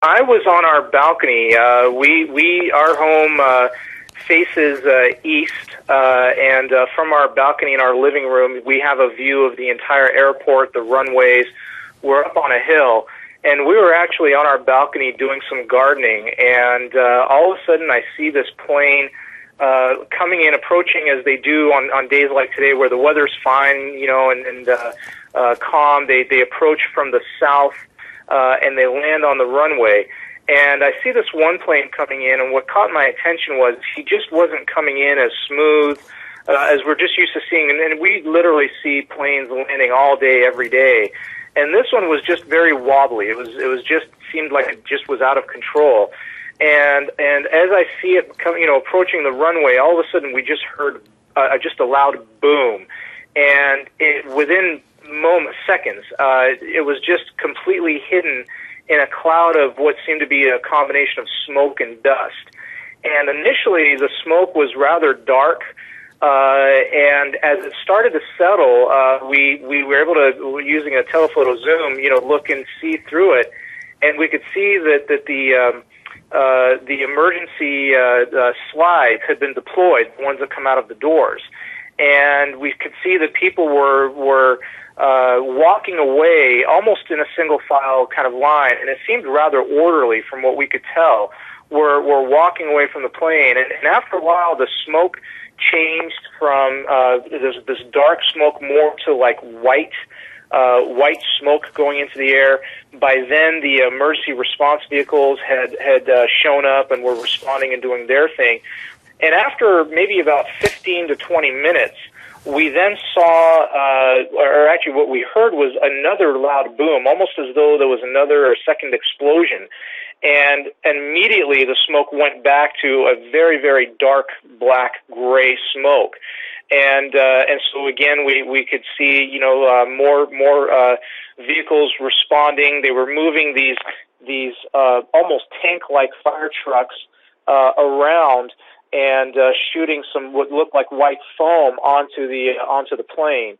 I was on our balcony. Our home faces east, and from our balcony in our living room, we have a view of the entire airport, the runways. We're up on a hill, and we were actually on our balcony doing some gardening, and all of a sudden I see this plane coming in, approaching as they do on days like today where the weather's fine, and calm. They approach from the south, and they land on the runway. And I see this one plane coming in, and what caught my attention was he just wasn't coming in as smooth as we're just used to seeing. And we literally see planes landing all day, every day. And this one was just very wobbly. It was just seemed like it just was out of control. And as I see it coming, approaching the runway, all of a sudden we just heard just a loud boom, and within seconds, it was just completely hidden in a cloud of what seemed to be a combination of smoke and dust. And initially, the smoke was rather dark, and as it started to settle, we were able to, using a telephoto zoom, look and see through it, and we could see that the emergency slides had been deployed, the ones that come out of the doors, and we could see that people were walking away almost in a single file kind of line, and it seemed rather orderly from what we could tell. We're walking away from the plane, and after a while the smoke changed from this dark smoke more to like white smoke going into the air. By then the emergency response vehicles had shown up and were responding and doing their thing. And after maybe about 15 to 20 minutes, we then saw, or actually what we heard was another loud boom, almost as though there was another or second explosion. And immediately the smoke went back to a very, very dark, black, gray smoke. And so again, we could see, more vehicles responding. They were moving these almost tank-like fire trucks around, and shooting some what looked like white foam onto the plane.